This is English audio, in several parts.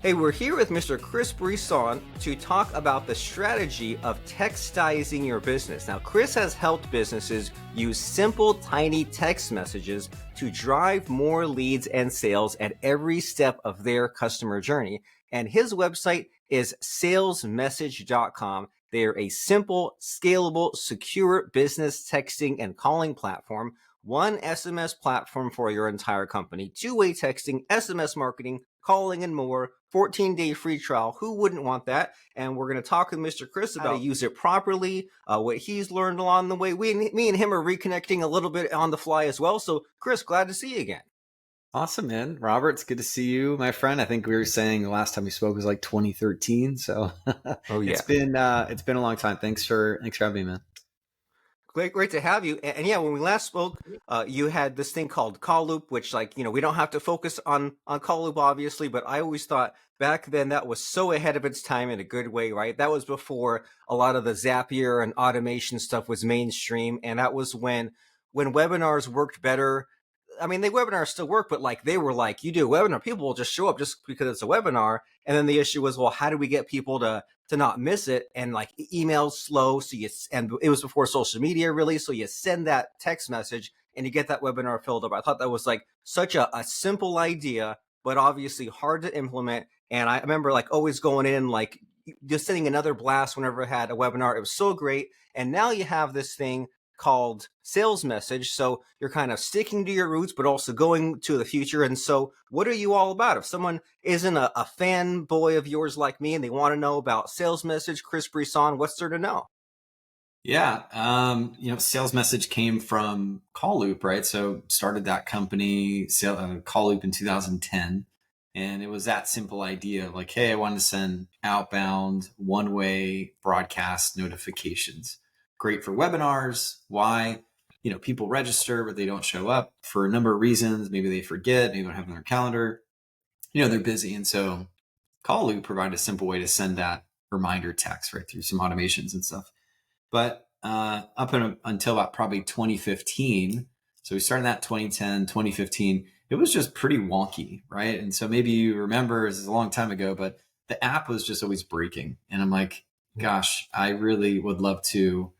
Hey, we're here with Mr. Chris Brisson to talk about the strategy of textizing your business. Now, Chris has helped businesses use simple, tiny text messages to drive more leads and sales at every step of their customer journey. And his website is salesmessage.com. They are a simple, scalable, secure business texting and calling platform. One SMS platform for your entire company, two-way texting, SMS marketing, calling, and more. 14-day free trial. Who wouldn't want that? And we're going to talk with Mr. Chris about how to use it properly, what he's learned along the way. Me and him are reconnecting a little bit on the fly as well. So, Chris, glad to see you again. Awesome, man. Robert, it's good to see you, my friend. I think we were saying the last time we spoke was like 2013. So Oh, yeah. it's been a long time. Thanks for having me, man. Great to have you. And yeah, when we last spoke, you had this thing called Call Loop, which, like, we don't have to focus on Call Loop, obviously, but I always thought back then that was so ahead of its time in a good way, right? That was before a lot of the Zapier and automation stuff was mainstream, and that was when webinars worked better. I mean, the webinars still work, but like they were like, you do a webinar, people will just show up just because it's a webinar. And then the issue was, well, how do we get people to not miss it? And like email's slow. And it was before social media really. So you send that text message and you get that webinar filled up. I thought that was like such a simple idea, but obviously hard to implement. And I remember like always going in, like just sending another blast whenever I had a webinar. It was so great. And now you have this thing called Sales Message. So you're kind of sticking to your roots, but also going to the future. And so what are you all about? If someone isn't a fanboy of yours like me and they want to know about Sales Message, Chris Brisson, what's there to know? Yeah. Sales Message came from Call Loop, right? So started that company, Call Loop in 2010. And it was that simple idea of like, hey, I wanted to send outbound one-way broadcast notifications. Great for webinars. Why? People register, but they don't show up for a number of reasons. Maybe they forget, maybe they don't have it on their calendar. They're busy. And so Call Loop provided a simple way to send that reminder text right through some automations and stuff. But until about probably 2015, so we started that 2010, 2015, it was just pretty wonky, right? And so maybe you remember, this is a long time ago, but the app was just always breaking. And I'm like, gosh, I really would love to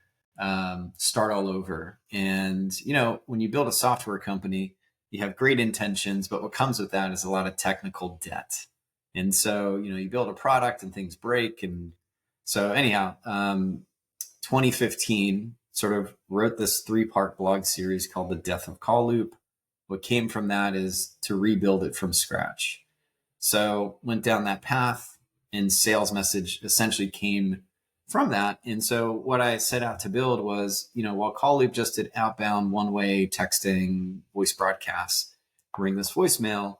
start all over. And, when you build a software company, you have great intentions, but what comes with that is a lot of technical debt. And so, you build a product and things break. And so anyhow, 2015 sort of wrote this 3-part blog series called The Death of Call Loop. What came from that is to rebuild it from scratch. So went down that path, and Sales Message essentially came from that. And so what I set out to build was, while Call Loop just did outbound one-way texting, voice broadcasts, ring this voicemail,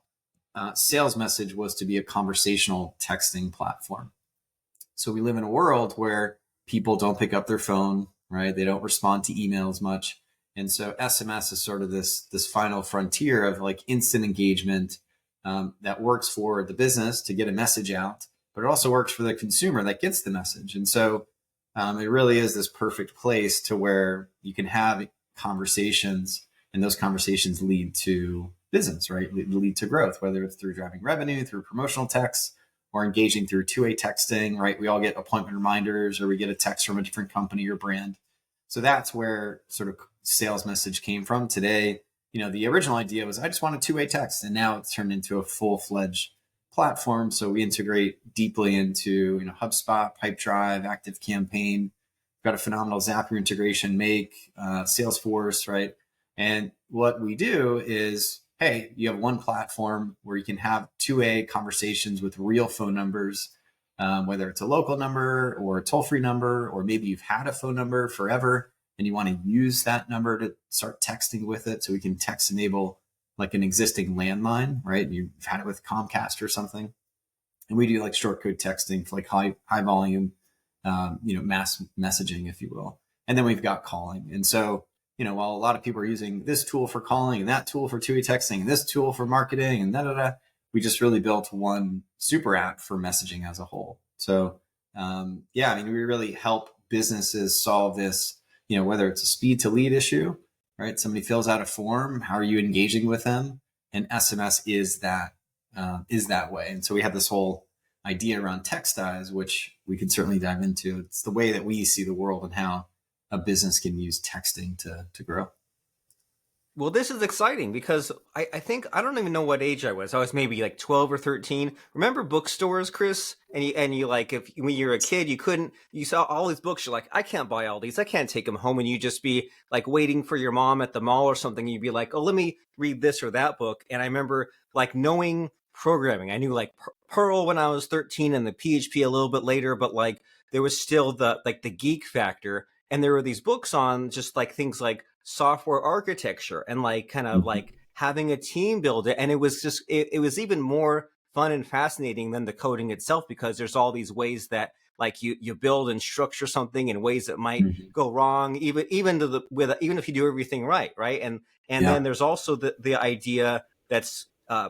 Sales Message was to be a conversational texting platform. So we live in a world where people don't pick up their phone, right? They don't respond to emails much. And so SMS is sort of this final frontier of like instant engagement that works for the business to get a message out, but it also works for the consumer that gets the message. And so it really is this perfect place to where you can have conversations, and those conversations lead to business, right? Lead to growth, whether it's through driving revenue, through promotional texts, or engaging through two-way texting, right? We all get appointment reminders, or we get a text from a different company or brand. So that's where sort of Sales Message came from. Today, the original idea was I just wanted two-way text, and now it's turned into a full-fledged platform. So we integrate deeply into HubSpot, Pipedrive, ActiveCampaign. We've got a phenomenal Zapier integration, Make, Salesforce, right? And what we do is, hey, you have one platform where you can have two-way conversations with real phone numbers, whether it's a local number or a toll-free number, or maybe you've had a phone number forever and you want to use that number to start texting with it. So we can text enable like an existing landline, right? You've had it with Comcast or something. And we do like short code texting for like high volume, mass messaging, if you will. And then we've got calling. And so, while a lot of people are using this tool for calling and that tool for two-way texting and this tool for marketing and we just really built one super app for messaging as a whole. So, we really help businesses solve this, whether it's a speed to lead issue, right? Somebody fills out a form. How are you engaging with them? And SMS is that way. And so we have this whole idea around textiles, which we could certainly dive into. It's the way that we see the world and how a business can use texting to grow. Well, this is exciting because I think I don't even know what age I was. I was maybe like 12 or 13. Remember bookstores, Chris? And you like if when you were a kid, you saw all these books. You're like, I can't buy all these. I can't take them home. And you just be like waiting for your mom at the mall or something. You'd be like, oh, let me read this or that book. And I remember like knowing programming. I knew like Perl when I was 13 and the PHP a little bit later, but like there was still the geek factor. And there were these books on just like things like software architecture and like kind of Mhm. like having a team build it. And it was just it was even more fun and fascinating than the coding itself, because there's all these ways that like you build and structure something in ways that might Mhm. go wrong, even to the with even if you do everything right. And Yeah. then there's also the idea that's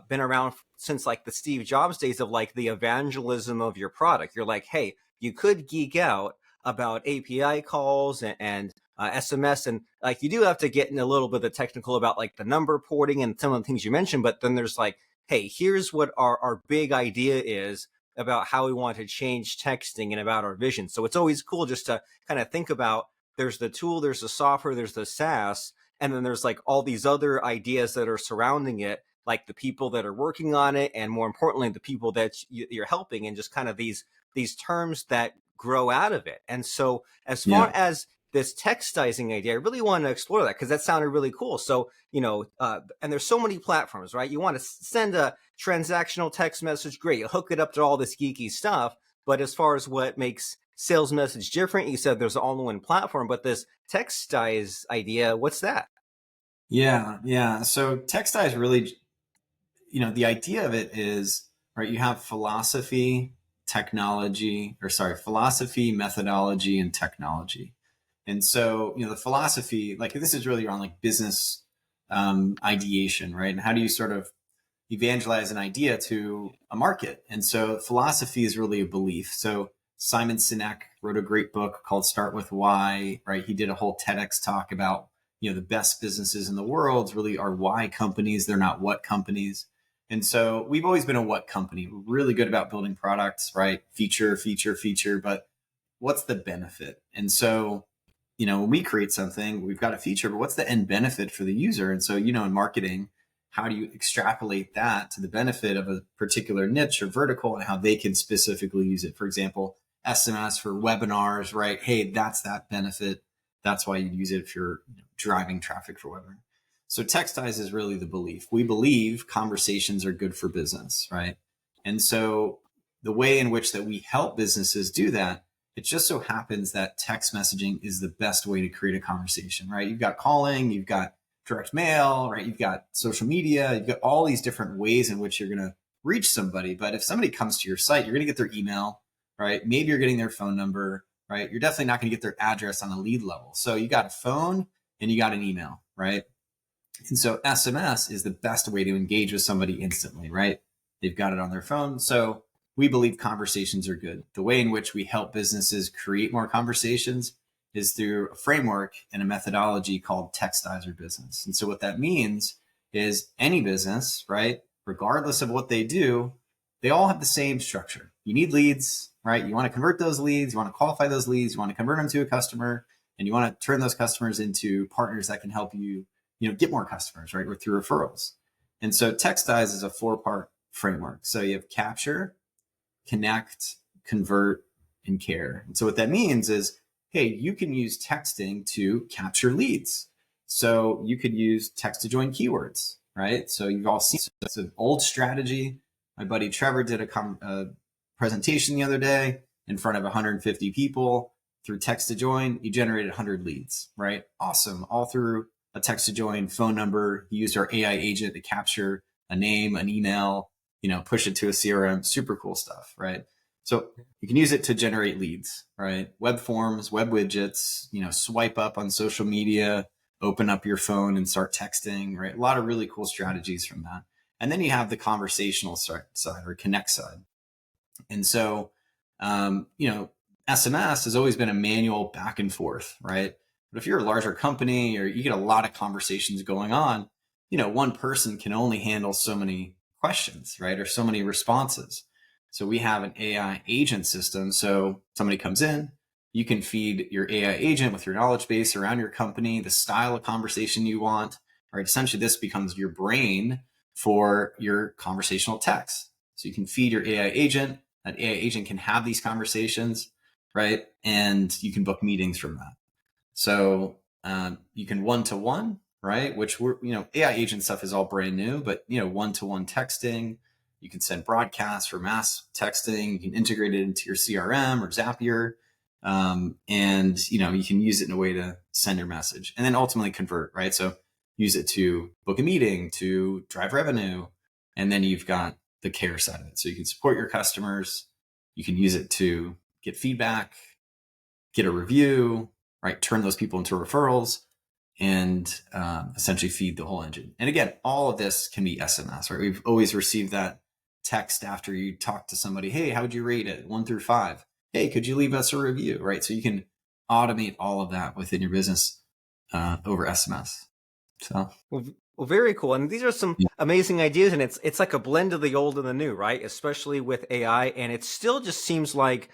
been around since like the Steve Jobs days of like the evangelism of your product. You're like, hey, you could geek out about API calls and SMS, and like you do have to get in a little bit of the technical about like the number porting and some of the things you mentioned. But then there's like, hey, here's what our big idea is about how we want to change texting and about our vision. So it's always cool just to kind of think about there's the tool, there's the software, there's the SaaS, and then there's like all these other ideas that are surrounding it, like the people that are working on it, and more importantly, the people that you're helping, and just kind of these terms that grow out of it. And so as far Yeah. as this textizing idea, I really want to explore that because that sounded really cool. So, and there's so many platforms, right? You want to send a transactional text message, great. You hook it up to all this geeky stuff. But as far as what makes sales message different, you said there's an all-in-one platform, but this textize idea, what's that? Yeah. Yeah. So textiles really, the idea of it is, right, you have philosophy, methodology, and technology. And so, the philosophy, like this is really around like business ideation, right? And how do you sort of evangelize an idea to a market? And so philosophy is really a belief. So Simon Sinek wrote a great book called Start With Why, right? He did a whole TEDx talk about, the best businesses in the world really are why companies. They're not what companies. And so we've always been a what company. We're really good about building products, right? Feature, feature, feature, but what's the benefit? And so, when we create something, we've got a feature, but what's the end benefit for the user? And so, in marketing, how do you extrapolate that to the benefit of a particular niche or vertical and how they can specifically use it? For example, SMS for webinars, right? Hey, that's that benefit. That's why you use it if you're driving traffic for webinar. So textize is really the belief. We believe conversations are good for business, right? And so the way in which that we help businesses do that, it just so happens that text messaging is the best way to create a conversation, right? You've got calling, you've got direct mail, right? You've got social media, you've got all these different ways in which you're going to reach somebody. But if somebody comes to your site, you're going to get their email, right? Maybe you're getting their phone number, right? You're definitely not going to get their address on a lead level. So you got a phone and you got an email, right? And so SMS is the best way to engage with somebody instantly, right? They've got it on their phone. So we believe conversations are good. The way in which we help businesses create more conversations is through a framework and a methodology called Textizer Business. And so what that means is any business, right, regardless of what they do, they all have the same structure. You need leads, right? You want to convert those leads, you want to qualify those leads, you want to convert them to a customer, and you want to turn those customers into partners that can help you, get more customers, right, or through referrals. And so Textize is a 4-part framework. So you have capture, connect, convert, and care. And so what that means is, hey, you can use texting to capture leads. So you could use text to join keywords, right? So you've all seen it's an old strategy. My buddy Trevor did a presentation the other day in front of 150 people through text to join. He generated 100 leads, right? Awesome. All through a text to join phone number. He used our AI agent to capture a name, an email, push it to a CRM, super cool stuff, right? So you can use it to generate leads, right? Web forms, web widgets, swipe up on social media, open up your phone and start texting, right? A lot of really cool strategies from that. And then you have the conversational side or connect side. And so, SMS has always been a manual back and forth, right? But if you're a larger company or you get a lot of conversations going on, one person can only handle so many questions, right? Or so many responses. So we have an AI agent system. So somebody comes in, you can feed your AI agent with your knowledge base around your company, the style of conversation you want, right? Essentially, this becomes your brain for your conversational text. So you can feed your AI agent. That AI agent can have these conversations, right? And you can book meetings from that. So you can one-to-one, right? Which AI agent stuff is all brand new, but one-to-one texting. You can send broadcasts for mass texting. You can integrate it into your CRM or Zapier, and you can use it in a way to send your message, and then ultimately convert, right? So use it to book a meeting, to drive revenue, and then you've got the care side of it. So you can support your customers. You can use it to get feedback, get a review, right? Turn those people into referrals, and essentially feed the whole engine. And again, all of this can be SMS, right? We've always received that text after you talk to somebody. Hey, how would you rate it? 1 through 5. Hey, could you leave us a review, right? So you can automate all of that within your business over SMS. So Well, very cool. And these are some yeah. amazing ideas, and it's like a blend of the old and the new, right? Especially with AI, and it still just seems like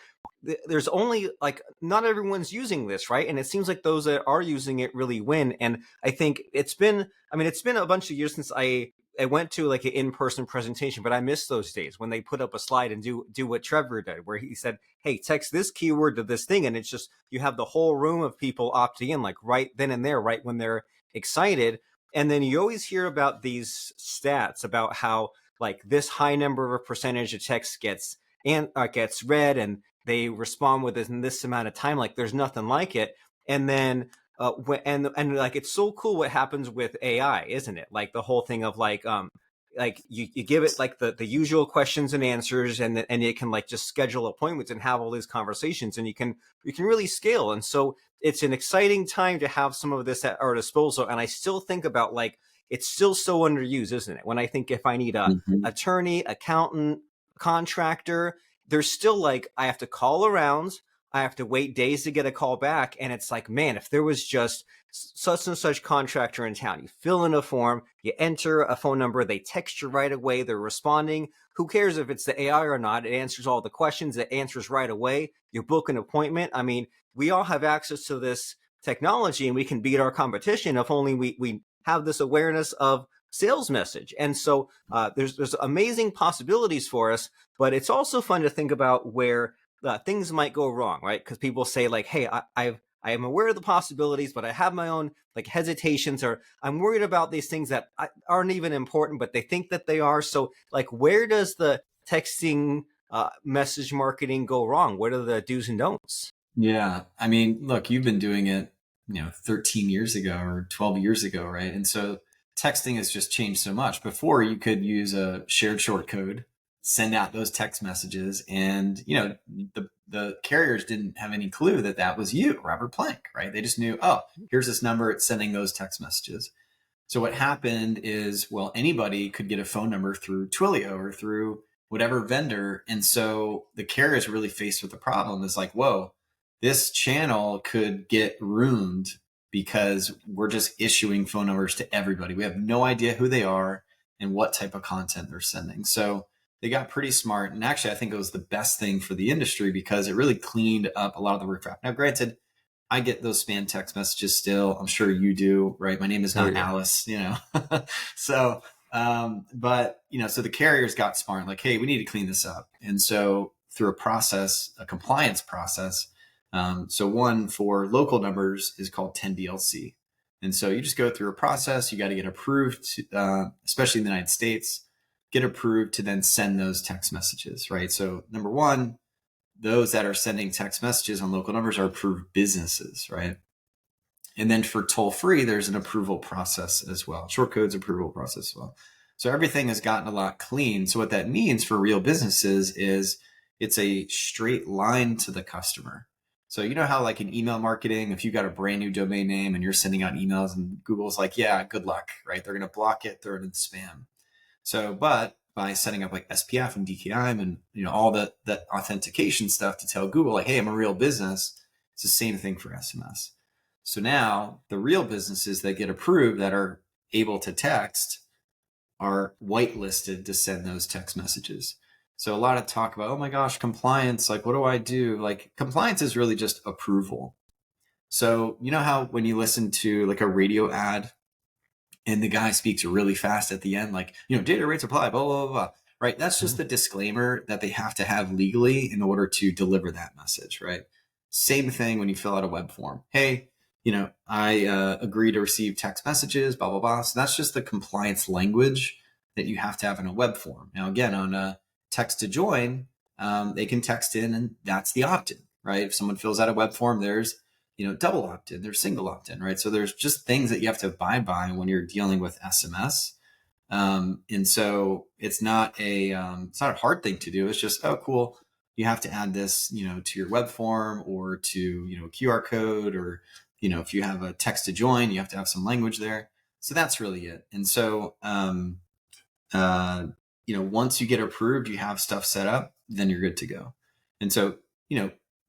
there's only like not everyone's using this, right? And it seems like those that are using it really win. And I think it's been a bunch of years since I went to like an in-person presentation, but I miss those days when they put up a slide and do what Trevor did, where he said, "Hey, text this keyword to this thing," and it's just you have the whole room of people opting in, like right then and there, right when they're excited. And then you always hear about these stats about how like this high number of percentage of text gets read and they respond within this amount of time. Like there's nothing like it. And then and like it's so cool what happens with AI, isn't it? Like the whole thing of like you give it like the usual questions and answers, and it can like just schedule appointments and have all these conversations, and you can really scale. And so it's an exciting time to have some of this at our disposal. And I still think about like it's still so underused, isn't it? When I think if I need a Mm-hmm. attorney, accountant, contractor, there's still like I have to call around, I have to wait days to get a call back, and it's like, man, if there was just such and such contractor in town, you fill in a form, you enter a phone number, they text you right away, they're responding. Who cares if it's the AI or not? It answers all the questions, it answers right away. You book an appointment. I mean, we all have access to this technology and we can beat our competition if only we have this awareness of sales message. And so there's amazing possibilities for us, but it's also fun to think about where things might go wrong, right? Because people say like, hey, I am aware of the possibilities, but I have my own like hesitations, or I'm worried about these things that aren't even important, but they think that they are. So like, where does the texting message marketing go wrong? What are the do's and don'ts? Yeah. I mean, look, you've been doing it, 13 years ago or 12 years ago, right? And so texting has just changed so much. Before you could use a shared short code, send out those text messages, and the carriers didn't have any clue that that was you, Robert Plank, right? They just knew, oh, here's this number, it's sending those text messages. So what happened is, well, anybody could get a phone number through Twilio or through whatever vendor. And so the carriers really faced with the problem is like, whoa, this channel could get ruined because we're just issuing phone numbers to everybody. We have no idea who they are and what type of content they're sending. So they got pretty smart. And actually, I think it was the best thing for the industry because it really cleaned up a lot of the riffraff. Now, granted, I get those spam text messages still. I'm sure you do, right? My name is Oh not yeah. Alice, So, but so the carriers got smart, like, hey, we need to clean this up. And so through a process, a compliance process. So one for local numbers is called 10DLC. And so you just go through a process. You got to get approved, especially in the United States, get approved to then send those text messages, right? So number one, those that are sending text messages on local numbers are approved businesses, right? And then for toll free, there's an approval process as well, short codes approval process as well. So everything has gotten a lot clean. So what that means for real businesses is it's a straight line to the customer. So you know how like in email marketing, if you got a brand new domain name and you're sending out emails and Google's like, yeah, good luck, right? They're going to block it, throw it in spam. So, but by setting up like SPF and DKIM and all the authentication stuff to tell Google like, hey, I'm a real business, it's the same thing for SMS. So now the real businesses that get approved that are able to text are whitelisted to send those text messages. So a lot of talk about, oh my gosh, compliance, like what do I do? Like compliance is really just approval. So you know how when you listen to like a radio ad and the guy speaks really fast at the end, like, data rates apply, blah, blah, blah, blah. Right. That's just the disclaimer that they have to have legally in order to deliver that message. Right. Same thing when you fill out a web form. Hey, I agree to receive text messages, blah, blah, blah. So that's just the compliance language that you have to have in a web form. Now, again, on a text to join, they can text in and that's the opt in. Right. If someone fills out a web form, there's double opt-in, there's single opt-in, right? So there's just things that you have to abide by when you're dealing with SMS. And so it's not a hard thing to do. It's just, oh, cool. You have to add this, to your web form or to, a QR code, or, if you have a text to join, you have to have some language there. So that's really it. And so, once you get approved, you have stuff set up, then you're good to go. And so,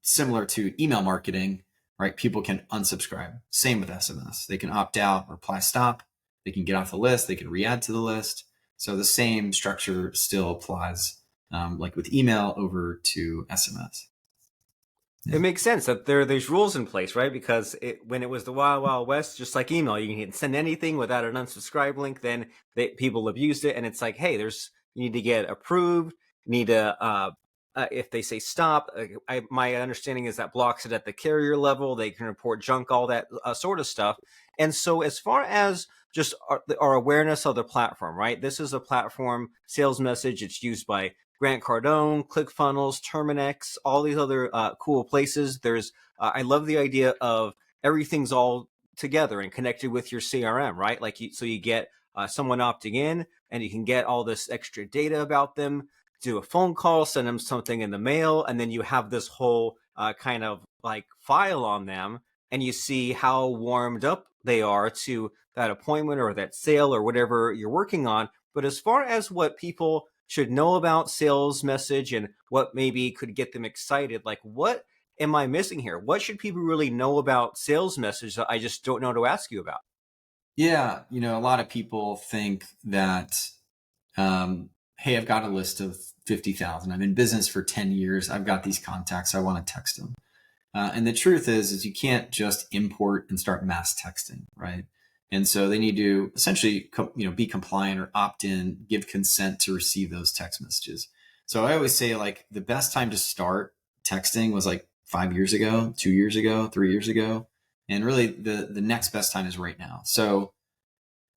similar to email marketing, right? People can unsubscribe. Same with SMS. They can opt out, reply stop. They can get off the list. They can re-add to the list. So the same structure still applies, like with email over to SMS. It makes sense that there's rules in place, right? Because when it was the Wild Wild West, just like email, you can send anything without an unsubscribe link. Then people abused it, and it's like, hey, you need to get approved. You need to if they say stop. My understanding is that blocks it at the carrier level. They can report junk, all that sort of stuff. And so, as far as just our awareness of the platform, right? This is a platform sales message. It's used by Grant Cardone, ClickFunnels, Terminex, all these other cool places. I love the idea of everything's all together and connected with your CRM, right? So you get someone opting in, and you can get all this extra data about them, do a phone call, send them something in the mail, and then you have this whole kind of like file on them, and you see how warmed up they are to that appointment or that sale or whatever you're working on. But as far as what people should know about sales message and what maybe could get them excited, like what am I missing here? What should people really know about sales message that I just don't know to ask you about? Yeah. A lot of people think that, hey, I've got a list of 50,000. I'm in business for 10 years. I've got these contacts. I want to text them. And the truth is you can't just import and start mass texting, right? And so they need to essentially, be compliant or opt in, give consent to receive those text messages. So I always say like the best time to start texting was like 5 years ago, 2 years ago, 3 years ago. And really the next best time is right now. So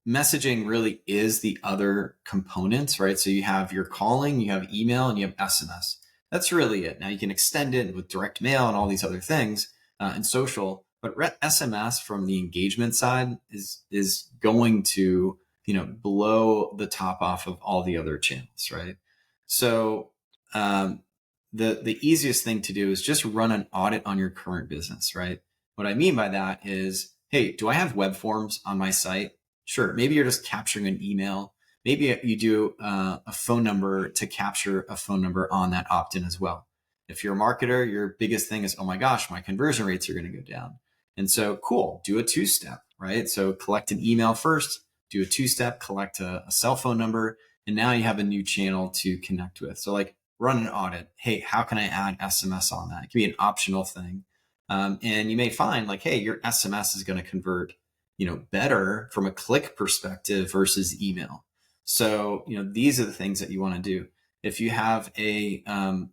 messaging really is the other components, right? So you have your calling, you have email, and you have SMS. That's really it. Now you can extend it with direct mail and all these other things and social, but SMS from the engagement side is going to blow the top off of all the other channels, right? So the easiest thing to do is just run an audit on your current business, right? What I mean by that is, hey, do I have web forms on my site? Sure. Maybe you're just capturing an email. Maybe you do a phone number to capture a phone number on that opt-in as well. If you're a marketer, your biggest thing is, oh my gosh, my conversion rates are going to go down. And so cool, do a two-step, right? So collect an email first, do a two-step, collect a cell phone number, and now you have a new channel to connect with. So like run an audit. Hey, how can I add SMS on that? It can be an optional thing. And you may find like, hey, your SMS is going to convert better from a click perspective versus email. So, these are the things that you want to do. If you have a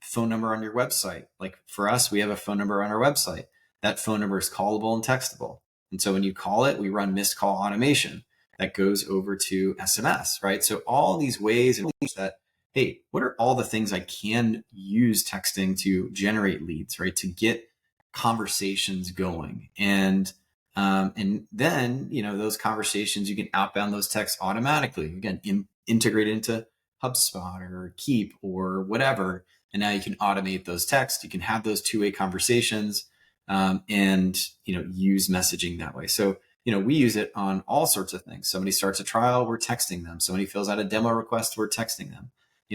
phone number on your website, like for us, we have a phone number on our website. That phone number is callable and textable. And so when you call it, we run missed call automation that goes over to SMS, right? So all these ways and that, hey, what are all the things I can use texting to generate leads, right? To get conversations going. And then, those conversations, you can outbound those texts automatically. Again, integrate into HubSpot or Keep or whatever. And now you can automate those texts. You can have those two-way conversations and, use messaging that way. So, we use it on all sorts of things. Somebody starts a trial, we're texting them. Somebody fills out a demo request, we're texting them.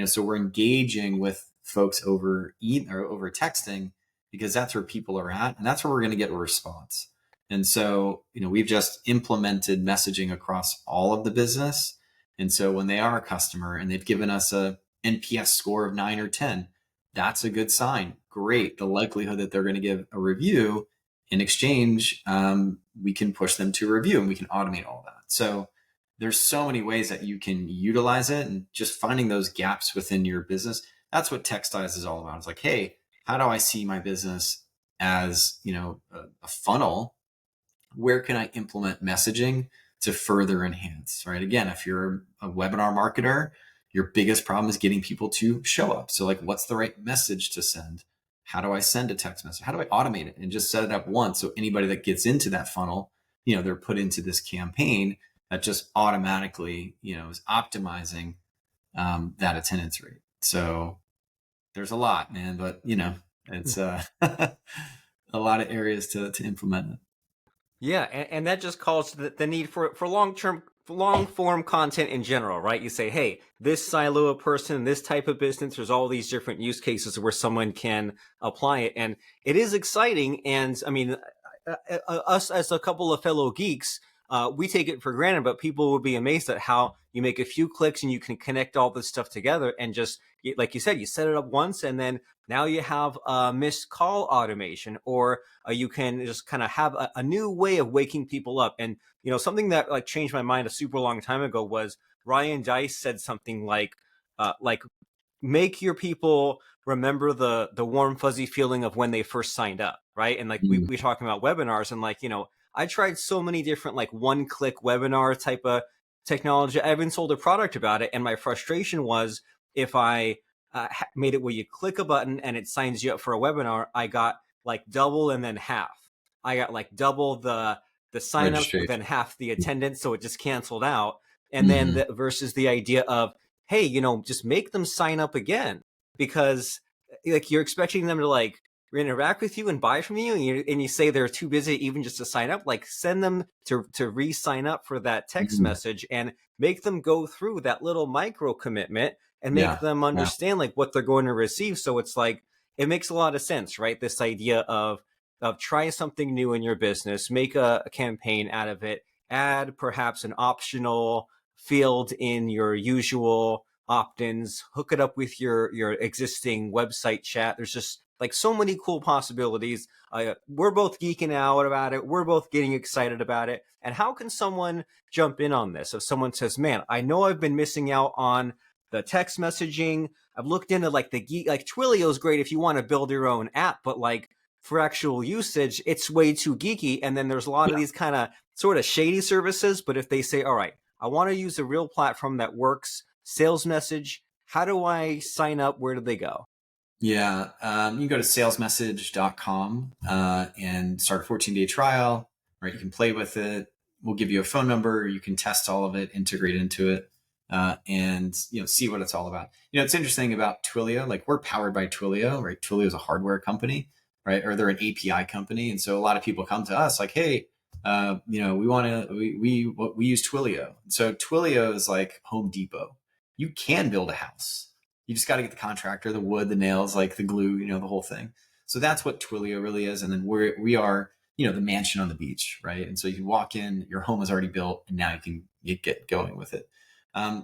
So we're engaging with folks over texting because that's where people are at. And that's where we're going to get a response. And so, we've just implemented messaging across all of the business. And so when they are a customer and they've given us a NPS score of 9 or 10. That's a good sign. Great. The likelihood that they're going to give a review in exchange, we can push them to a review and we can automate all that. So there's so many ways that you can utilize it, and just finding those gaps within your business. That's what Textize is all about. It's like, hey, how do I see my business as, a funnel? Where can I implement messaging to further enhance, right? Again, if you're a webinar marketer, your biggest problem is getting people to show up. So like, what's the right message to send? How do I send a text message? How do I automate it and just set it up once? So anybody that gets into that funnel, they're put into this campaign that just automatically, is optimizing that attendance rate. So there's a lot, man, but it's a lot of areas to implement it. Yeah, and that just calls to the need for long form content in general, right? You say, hey, this silo of person, this type of business, there's all these different use cases where someone can apply it, and it is exciting. And I mean, us as a couple of fellow geeks, we take it for granted, but people will be amazed at how you make a few clicks and you can connect all this stuff together, and just like you said, you set it up once, and then now you have missed call automation, or you can just kind of have a new way of waking people up. And something that like changed my mind a super long time ago was Ryan Dice said something like make your people remember the warm fuzzy feeling of when they first signed up, right? And like we talking about webinars, and like I tried so many different like one-click webinar type of technology. I even sold a product about it, and my frustration was if I made it where you click a button and it signs you up for a webinar, I got like double and then half. I got like double the signups, but then half the attendance, so it just canceled out. And then versus the idea of, hey, just make them sign up again, because like you're expecting them to like interact with you and buy from you, and you say they're too busy even just to sign up. Like send them to re-sign up for that text message and make them go through that little micro commitment and make them understand like what they're going to receive. So it's like, it makes a lot of sense, right? This idea of try something new in your business, make a campaign out of it, add perhaps an optional field in your usual opt-ins, hook it up with your existing website chat. There's just like so many cool possibilities. We're both geeking out about it. We're both getting excited about it. And how can someone jump in on this? If someone says, man, I know I've been missing out on the text messaging. I've looked into like the geek, like Twilio is great if you want to build your own app, but like for actual usage, it's way too geeky. And then there's a lot of these kind of sort of shady services. But if they say, all right, I want to use a real platform that works, sales message, how do I sign up? Where do they go? Yeah, you can go to salesmessage.com and start a 14-day trial, right? You can play with it. We'll give you a phone number. You can test all of it, integrate into it, and see what it's all about. It's interesting about Twilio. Like, we're powered by Twilio, right? Twilio is a hardware company, right? Or they're an API company, and so a lot of people come to us like, hey, we use Twilio. So Twilio is like Home Depot. You can build a house. You just got to get the contractor, the wood, the nails, like the glue, the whole thing. So that's what Twilio really is. And then we are, the mansion on the beach, right? And so you walk in, your home is already built, and now you get going with it.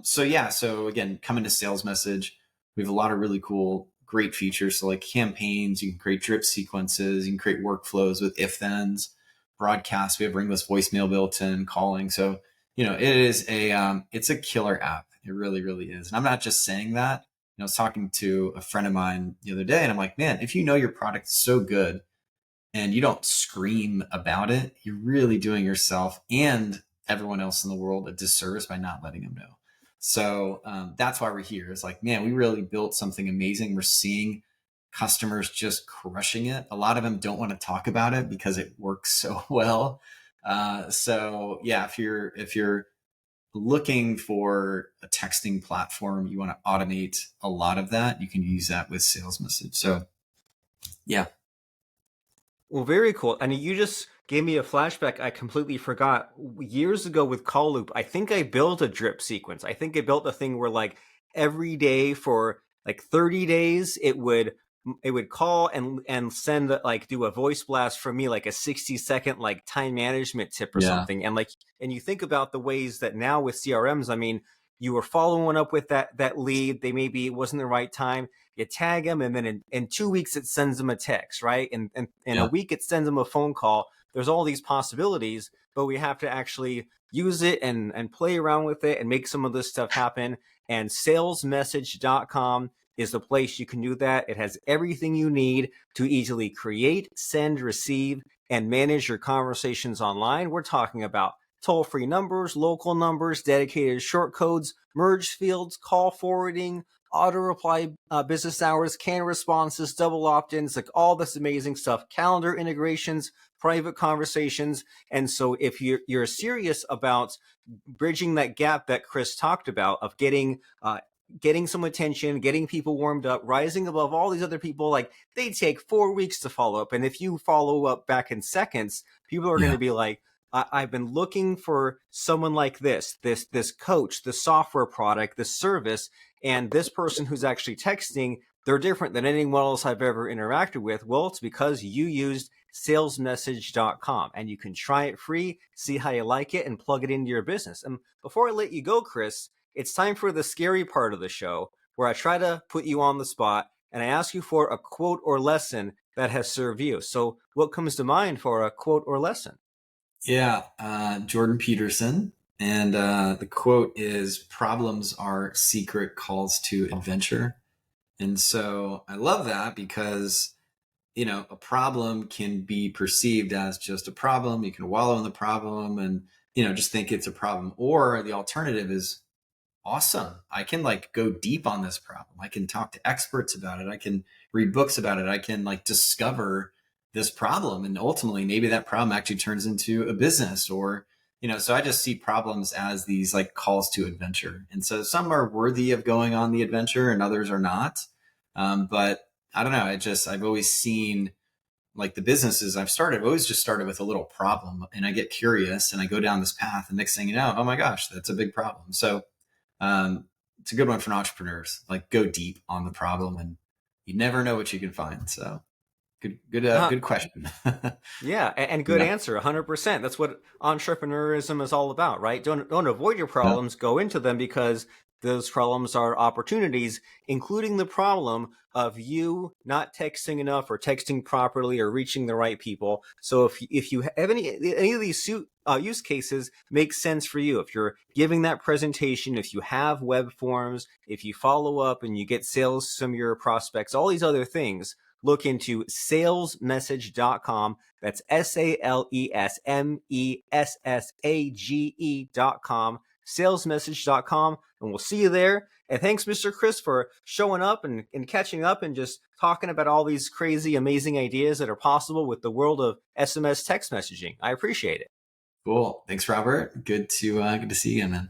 So again, come into Sales Message. We have a lot of really cool, great features. So like campaigns, you can create drip sequences, you can create workflows with if-thens, broadcasts. We have ringless voicemail built in, calling. So, it is it's a killer app. It really, really is. And I'm not just saying that. I was talking to a friend of mine the other day, and I'm like, man, if you know your product is so good and you don't scream about it, you're really doing yourself and everyone else in the world a disservice by not letting them know. So that's why we're here. It's like, man, we really built something amazing. We're seeing customers just crushing it. A lot of them don't want to talk about it because it works so well. So yeah, if you're looking for a texting platform, you want to automate a lot of that, you can use that with Sales Message. So yeah. Well, very cool. And you just gave me a flashback I completely forgot. Years ago with Call Loop, I think I built a drip sequence. I think I built a thing where like every day for like 30 days, it would call and send like do a voice blast from me, like a 60-second like time management tip or something. And like, and you think about the ways that now with CRMs, I mean, you were following up with that lead. They maybe it wasn't the right time. You tag them, and then in 2 weeks it sends them a text, right? And in a Yeah. week it sends them a phone call. There's all these possibilities, but we have to actually use it and play around with it and make some of this stuff happen. And salesmessage.com is the place you can do that. It has everything you need to easily create, send, receive, and manage your conversations online. We're talking about toll-free numbers, local numbers, dedicated short codes, merge fields, call forwarding, auto reply, business hours, canned responses, double opt-ins, like all this amazing stuff, calendar integrations, private conversations. And so if you're serious about bridging that gap that Chris talked about of getting some attention, getting people warmed up, rising above all these other people, like they take 4 weeks to follow up. And if you follow up back in seconds, people are going Yeah. to be like, I've been looking for someone like this coach, this software product, this service, and this person who's actually texting, they're different than anyone else I've ever interacted with. Well, it's because you used salesmessage.com, and you can try it free, see how you like it, and plug it into your business. And before I let you go, Chris, it's time for the scary part of the show where I try to put you on the spot and I ask you for a quote or lesson that has served you. So, what comes to mind for a quote or lesson? Yeah. Jordan Peterson. And the quote is, "Problems are secret calls to adventure." And so I love that because, a problem can be perceived as just a problem. You can wallow in the problem and, just think it's a problem. Or the alternative is, awesome, I can like go deep on this problem. I can talk to experts about it. I can read books about it. I can like discover this problem. And ultimately, maybe that problem actually turns into a business or, so I just see problems as these like calls to adventure. And so some are worthy of going on the adventure and others are not. But I don't know. I've always seen like the businesses I've always just started with a little problem and I get curious and I go down this path. And next thing you know, oh my gosh, that's a big problem. So it's a good one for entrepreneurs. Like go deep on the problem, and you never know what you can find. So good question. Yeah, and good Yeah, answer, 100%. That's what entrepreneurism is all about, right? Don't avoid your yeah, problems, go into them because those problems are opportunities, including the problem of you not texting enough or texting properly or reaching the right people. So if you have any of these use cases make sense for you, if you're giving that presentation, if you have web forms, if you follow up and you get sales from your prospects, all these other things, look into salesmessage.com. That's salesmessage.com, salesmessage.com. And we'll see you there. And thanks, Mr. Chris, for showing up and catching up and just talking about all these crazy, amazing ideas that are possible with the world of SMS text messaging. I appreciate it. cool. Thanks, Robert. Good to see you again, man.